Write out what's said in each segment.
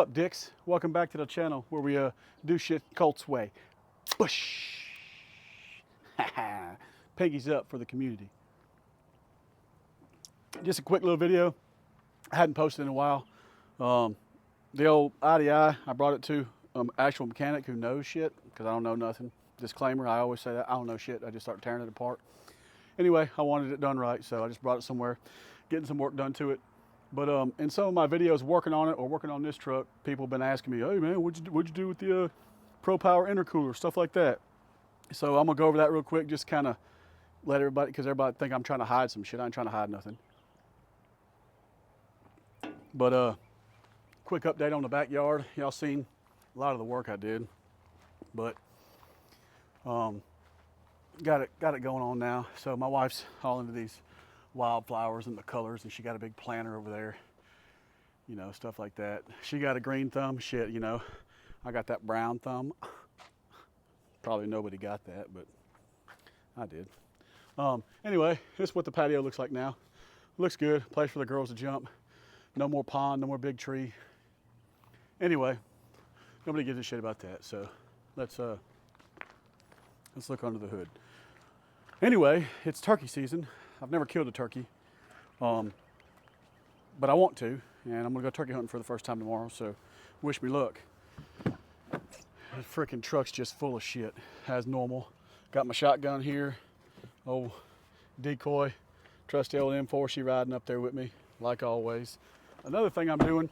up, dicks? Welcome back to the channel where we do shit COLTS way. Bush. Piggy's up for the community. Just a quick little video. I hadn't posted in a while. The old IDI, I brought it to actual mechanic who knows shit, because I don't know nothing. Disclaimer, I always say that. I don't know shit. I just start tearing it apart. Anyway, I wanted it done right, so I just brought it somewhere, getting some work done to it. But in some of my videos working on it or working on this truck, people have been asking me, hey man, what'd you do with the Pro Power intercooler, stuff like that. So I'm gonna go over that real quick, just kind of let everybody, because everybody think I'm trying to hide some shit. I ain't trying to hide nothing. But quick update on the backyard. Y'all seen a lot of the work I did, but got it going on now. So my wife's all into these wildflowers and the colors, and she got a big planter over there, you know, stuff like that. She got a green thumb. Shit, you know, I got that brown thumb. Probably nobody got that, but I did. Anyway, this is what the patio looks like now. Looks good. Place for the girls to jump. No more pond, no more big tree. Anyway, nobody gives a shit about that. So let's look under the hood. Anyway, it's turkey season. I've never killed a turkey, but I want to, and I'm gonna go turkey hunting for the first time tomorrow, so wish me luck. The freaking truck's just full of shit, as normal. Got my shotgun here, old decoy, trusty old M4, she riding up there with me, like always. Another thing I'm doing,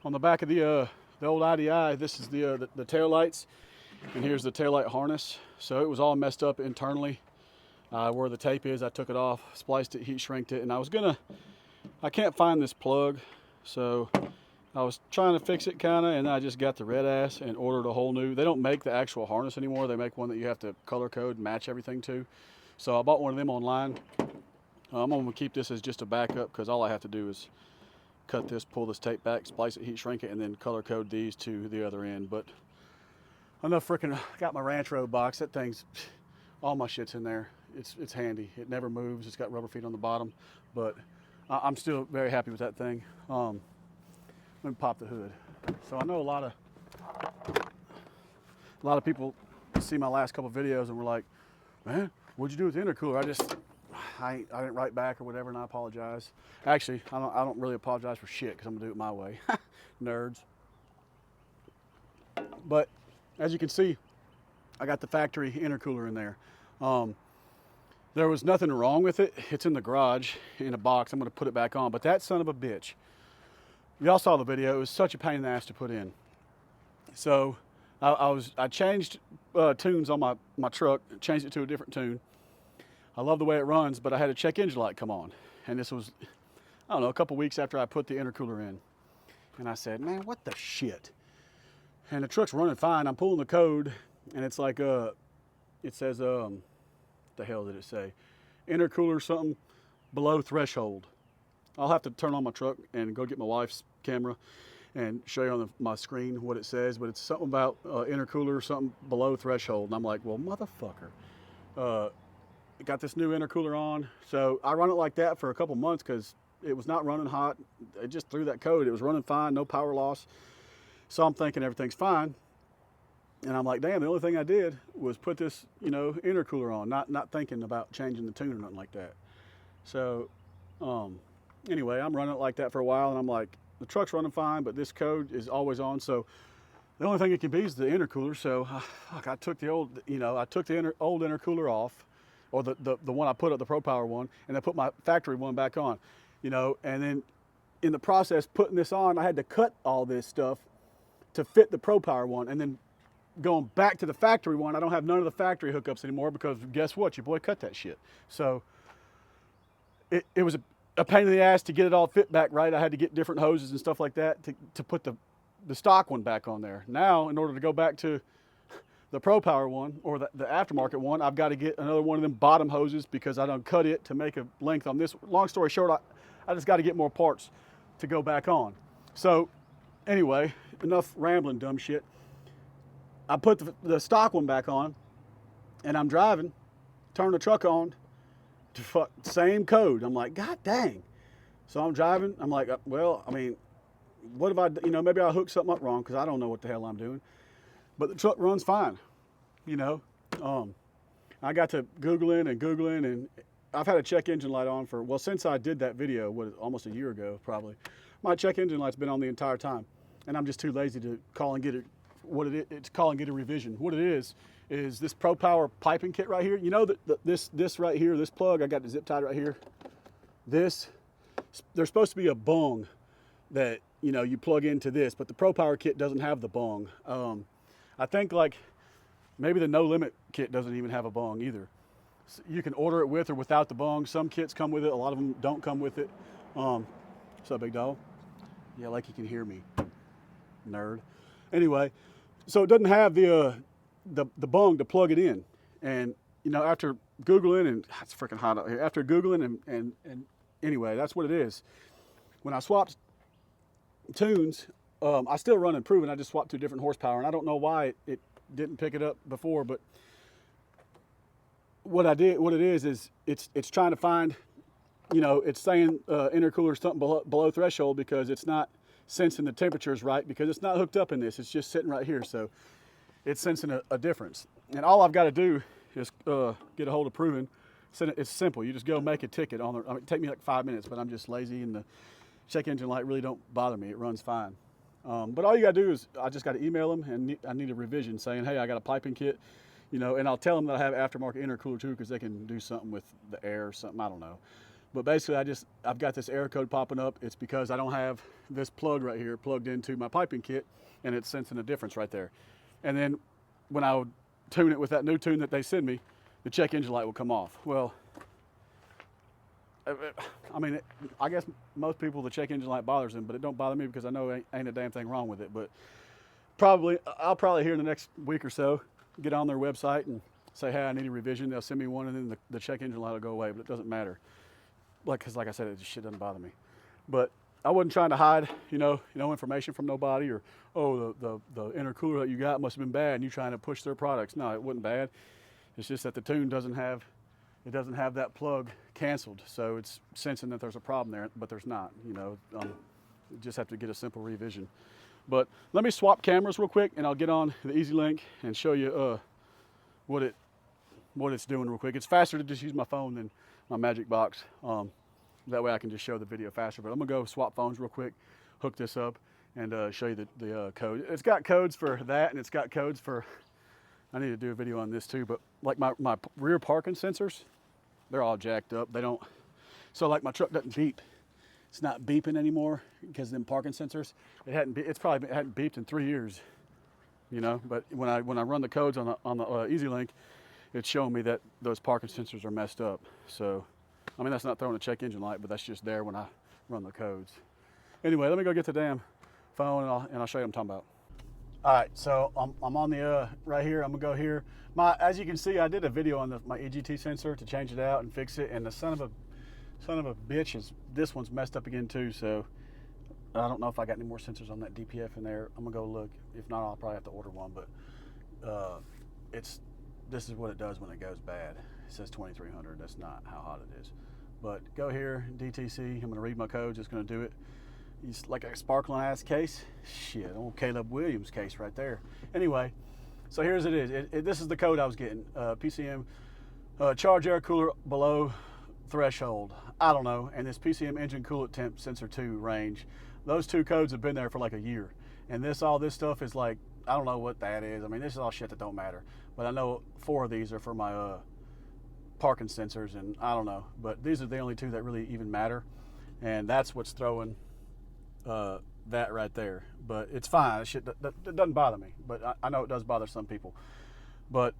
on the back of the old IDI, this is the tail lights, and here's the tail light harness. So it was all messed up internally. Where the tape is, I took it off, spliced it, heat shrinked it, and I can't find this plug, so I was trying to fix it kinda, and I just got the red ass and ordered a whole new. They don't make the actual harness anymore. They make one that you have to color code and match everything to. So I bought one of them online. I'm gonna keep this as just a backup, because all I have to do is cut this, pull this tape back, splice it, heat shrink it, and then color code these to the other end. But enough freaking, got my ranch road box. That thing's, all my shit's in there. It's handy. It never moves. It's got rubber feet on the bottom, but I'm still very happy with that thing. Let me pop the hood. So I know a lot of people see my last couple videos and were like, man, what'd you do with the intercooler? I didn't write back or whatever, and I apologize. Actually, I don't really apologize for shit, because I'm gonna do it my way. Nerds. But as you can see, I got the factory intercooler in there. There was nothing wrong with it. It's in the garage in a box. I'm gonna put it back on, but that son of a bitch, y'all saw the video, it was such a pain in the ass to put in. So I changed tunes on my truck, changed it to a different tune. I love the way it runs, but I had a check engine light come on. And this was, I don't know, a couple weeks after I put the intercooler in. And I said, man, what the shit? And the truck's running fine. I'm pulling the code, and it's like, it says, the hell did it say? Intercooler something below threshold. I'll have to turn on my truck and go get my wife's camera and show you on my screen what it says, but it's something about intercooler something below threshold. And I'm like, well, motherfucker. Got this new intercooler on. So I run it like that for a couple months, because it was not running hot. It just threw that code. It was running fine, no power loss. So I'm thinking everything's fine. And I'm like, damn, the only thing I did was put this, you know, intercooler on, not thinking about changing the tune or nothing like that. So anyway, I'm running it like that for a while, and I'm like, the truck's running fine, but this code is always on. So the only thing it can be is the intercooler. So I took the old, you know, old intercooler off, or the one I put up, the Pro Power one, and I put my factory one back on, you know, and then in the process putting this on, I had to cut all this stuff to fit the Pro Power one, and then going back to the factory one, I don't have none of the factory hookups anymore, because guess what? Your boy cut that shit. So it was a pain in the ass to get it all fit back right. I had to get different hoses and stuff like that to put the stock one back on there. Now, in order to go back to the Pro Power one, or the aftermarket one, I've got to get another one of them bottom hoses, because I done cut it to make a length on this. Long story short, I just got to get more parts to go back on. So anyway, enough rambling dumb shit. I put the stock one back on, and I'm driving, turn the truck on, same code. I'm like, God dang. So I'm driving. I'm like, well, I mean, what have I, you know, maybe I hooked something up wrong because I don't know what the hell I'm doing. But the truck runs fine, you know. I got to Googling, and I've had a check engine light on for, well, since I did that video, almost a year ago probably. My check engine light's been on the entire time, and I'm just too lazy to call and get it. It's call and get a revision. What it is this Pro Power piping kit right here. You know that this right here, this plug, I got the zip tied right here. There's supposed to be a bung that, you know, you plug into this, but the Pro Power kit doesn't have the bung. I think like maybe the No Limit kit doesn't even have a bung either. So you can order it with or without the bung. Some kits come with it. A lot of them don't come with it. What's up, big dog? Yeah, like you can hear me, nerd. Anyway, so it doesn't have the bung to plug it in. And, you know, after Googling, and it's freaking hot out here, after Googling and anyway, that's what it is. When I swapped tunes, I still run Improving. I just swapped to different horsepower, and I don't know why it didn't pick it up before, but what it is it's trying to find, you know, it's saying intercooler something below threshold because it's not sensing the temperatures right, because it's not hooked up in this. It's just sitting right here, so it's sensing a difference. And all I've got to do is get a hold of Proven. It's simple. You just go make a ticket on the. I mean, it take me like 5 minutes, but I'm just lazy, and the check engine light really don't bother me. It runs fine. But all you got to do is I just got to email them, and I need a revision saying, hey, I got a piping kit, you know, and I'll tell them that I have aftermarket intercooler too, because they can do something with the air or something. I don't know. But basically, I've got this error code popping up. It's because I don't have this plug right here plugged into my piping kit, and it's sensing a difference right there. And then when I would tune it with that new tune that they send me, the check engine light will come off. Well, I mean, I guess most people, the check engine light bothers them, but it don't bother me because I know ain't a damn thing wrong with it. But I'll probably here in the next week or so get on their website and say, hey, I need a revision. They'll send me one, and then the check engine light will go away. But it doesn't matter, because like I said, it just shit doesn't bother me. But I wasn't trying to hide, you know, information from nobody, or the intercooler that you got must have been bad, and you trying to push their products. No, it wasn't bad. It's just that the tune doesn't have that plug canceled, so it's sensing that there's a problem there, but there's not. You know, you just have to get a simple revision. But let me swap cameras real quick, and I'll get on the EasyLink and show you what it's doing real quick. It's faster to just use my phone than my Magic Box. That way I can just show the video faster. But I'm gonna go swap phones real quick, hook this up, and show you the code. It's got codes for that, and it's got codes for, I need to do a video on this too, but like my rear parking sensors, they're all jacked up. They don't, so like my truck doesn't beep. It's not beeping anymore because of them parking sensors. It hadn't beeped in 3 years, you know. But when I run the codes on the EasyLink, it's showing me that those parking sensors are messed up. So, I mean, that's not throwing a check engine light, but that's just there when I run the codes. Anyway, let me go get the damn phone, and I'll show you what I'm talking about. All right, so I'm on the right here. I'm gonna go here. As you can see, I did a video on my EGT sensor to change it out and fix it, and the son of a bitch this one's messed up again too. So I don't know if I got any more sensors on that DPF in there. I'm gonna go look. If not, I'll probably have to order one. But this is what it does when it goes bad. It says 2300. That's not how hot it is. But go here, DTC. I'm gonna read my codes. It's gonna do it. It's like a sparkling ass case. Shit, old Caleb Williams case right there. Anyway, so here's it is. This is the code I was getting. PCM charge air cooler below threshold. I don't know. And this PCM engine coolant temp sensor 2 range. Those two codes have been there for like a year. And all this stuff is like, I don't know what that is. I mean, this is all shit that don't matter. But I know 4 of these are for my parking sensors, and I don't know. But these are the only 2 that really even matter. And that's what's throwing that right there. But it's fine. Shit, that doesn't bother me. But I know it does bother some people. But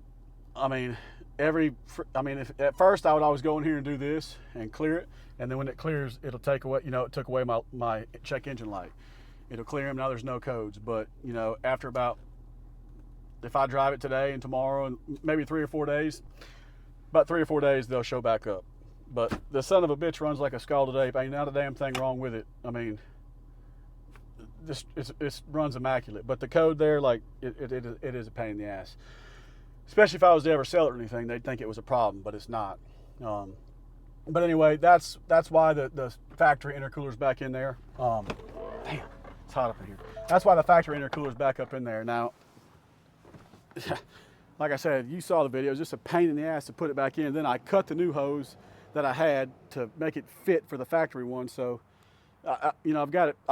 I mean, if at first I would always go in here and do this and clear it, and then when it clears, it'll take away. You know, it took away my check engine light. It'll clear them. Now there's no codes. But you know, after if I drive it today and tomorrow and maybe 3 or 4 days, about 3 or 4 days they'll show back up. But the son of a bitch runs like a scalded ape. Ain't not a damn thing wrong with it. I mean, it runs immaculate. But the code there, like, it is a pain in the ass. Especially if I was to ever sell it or anything, they'd think it was a problem, but it's not. But anyway, that's why the factory intercooler's back in there. Damn, It's hot up in here. That's why the factory intercooler is back up in there. Now, like I said, you saw the video. It was just a pain in the ass to put it back in. Then I cut the new hose that I had to make it fit for the factory one. So, you know, I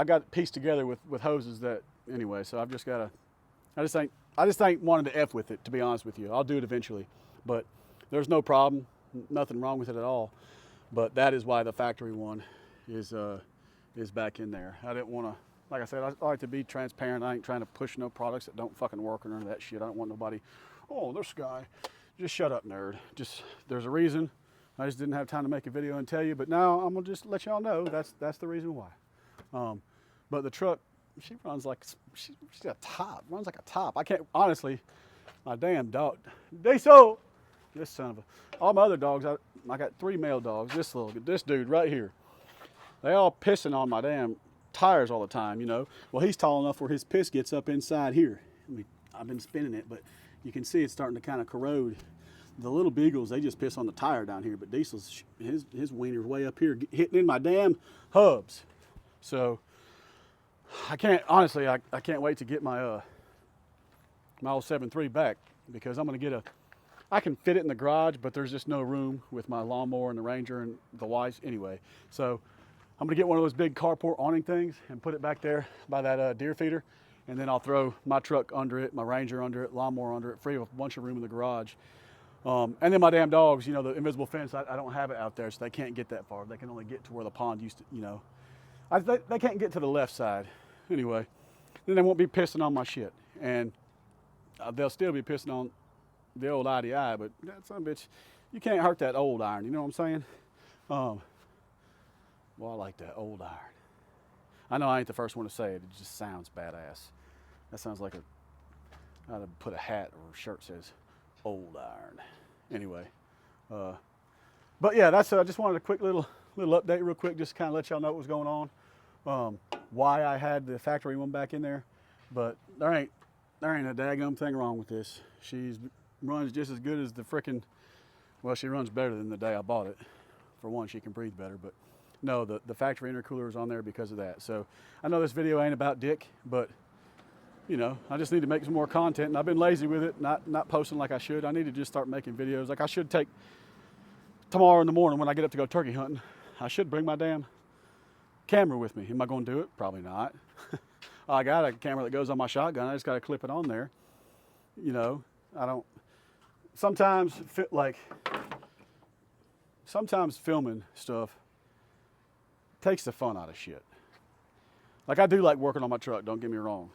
got it pieced together with hoses that, anyway. So I've just got to, I just ain't wanting to F with it, to be honest with you. I'll do it eventually, but there's no problem, nothing wrong with it at all. But that is why the factory one is back in there. I didn't want to, like I said, I like to be transparent. I ain't trying to push no products that don't fucking work or none of that shit. I don't want nobody, oh, this guy. Just shut up, nerd. Just, there's a reason. I just didn't have time to make a video and tell you, but now I'm gonna just let y'all know that's the reason why. But the truck, she runs like, she's a top, runs like a top. I can't, honestly, my damn dog, this son of a, all my other dogs, I got 3 male dogs. This dude right here, they all pissing on my damn tires all the time, you know. Well, he's tall enough where his piss gets up inside here. I've been spinning it, but you can see it's starting to kind of corrode. The little beagles, they just piss on the tire down here, but Diesel's, his wiener's way up here, hitting in my damn hubs. So I can't, honestly, I can't wait to get my my old 7.3 back, because I'm gonna get I can fit it in the garage, but there's just no room with my lawnmower and the Ranger and the Weiss anyway. So I'm gonna get one of those big carport awning things and put it back there by that deer feeder, and then I'll throw my truck under it, my Ranger under it, lawnmower under it, free of a bunch of room in the garage. And then my damn dogs, you know, the invisible fence, I don't have it out there, so they can't get that far. They can only get to where the pond used to, you know. They can't get to the left side. Anyway, then they won't be pissing on my shit. And they'll still be pissing on the old IDI, but that son of a bitch, you can't hurt that old iron, you know what I'm saying? Well, I like that old iron. I know I ain't the first one to say it, it just sounds badass. That sounds like I'd put a hat or a shirt that says old iron. Anyway, but yeah, that's I just wanted a quick little update real quick, just to kind of let y'all know what was going on, why I had the factory one back in there. But there ain't a daggum thing wrong with this. She runs just as good as the frickin', well, she runs better than the day I bought it. For one, she can breathe better, but no, the factory intercooler is on there because of that. So I know this video ain't about Dick, but you know, I just need to make some more content, and I've been lazy with it, not posting like I should. I need to just start making videos. Like I should take tomorrow in the morning when I get up to go turkey hunting, I should bring my damn camera with me. Am I going to do it? Probably not. I got a camera that goes on my shotgun. I just got to clip it on there. You know, I don't. Sometimes filming stuff takes the fun out of shit. Like I do like working on my truck. Don't get me wrong.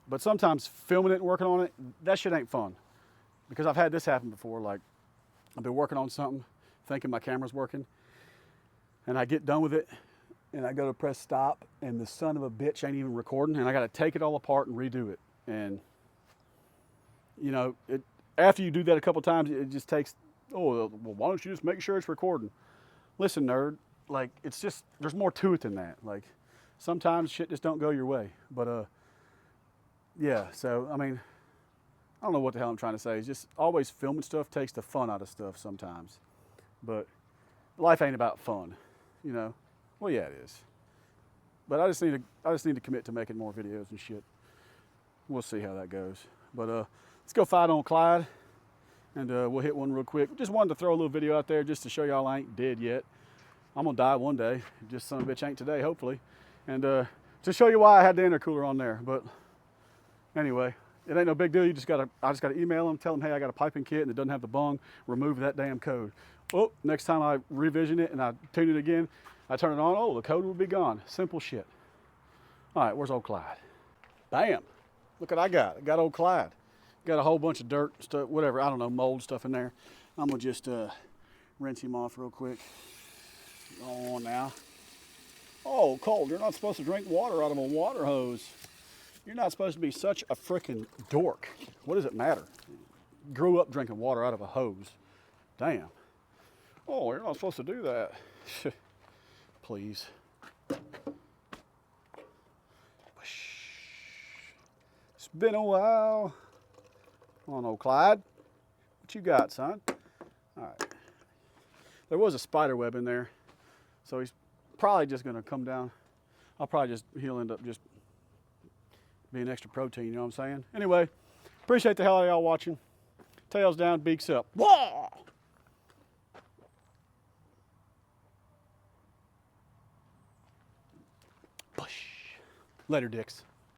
But sometimes filming it and working on it, that shit ain't fun. Because I've had this happen before. Like, I've been working on something, thinking my camera's working, and I get done with it, and I go to press stop, and the son of a bitch ain't even recording, and I gotta take it all apart and redo it. And, you know, after you do that a couple times, it just takes, oh, well, why don't you just make sure it's recording? Listen, nerd, like, it's just, there's more to it than that. Like, sometimes shit just don't go your way. But, yeah, so, I mean, I don't know what the hell I'm trying to say. It's just always filming stuff takes the fun out of stuff sometimes. But life ain't about fun, you know? Well, yeah, it is. But I just need to commit to making more videos and shit. We'll see how that goes. But let's go fight on Clyde, and we'll hit one real quick. Just wanted to throw a little video out there just to show y'all I ain't dead yet. I'm gonna die one day. Just son of a bitch ain't today, hopefully. And to show you why I had the intercooler on there. But anyway, it ain't no big deal. I just gotta email them, tell them, hey, I got a piping kit and it doesn't have the bung. Remove that damn code. Oh, next time I revision it and I tune it again, I turn it on. Oh, the code will be gone. Simple shit. All right, where's old Clyde? Bam! Look what I got. I got old Clyde. Got a whole bunch of dirt stuff, whatever. I don't know, mold stuff in there. I'm gonna just rinse him off real quick. Go on now. Oh, Colt, you're not supposed to drink water out of a water hose. You're not supposed to be such a frickin' dork. What does it matter? Grew up drinking water out of a hose. Damn. Oh, you're not supposed to do that. Please. It's been a while. Come on, old Clyde. What you got, son? All right. There was a spider web in there, so he's probably just gonna come down. he'll end up just being extra protein, you know what I'm saying? Anyway, appreciate the hell out of y'all watching. Tails down, beaks up. Whoa! Push. Later, dicks.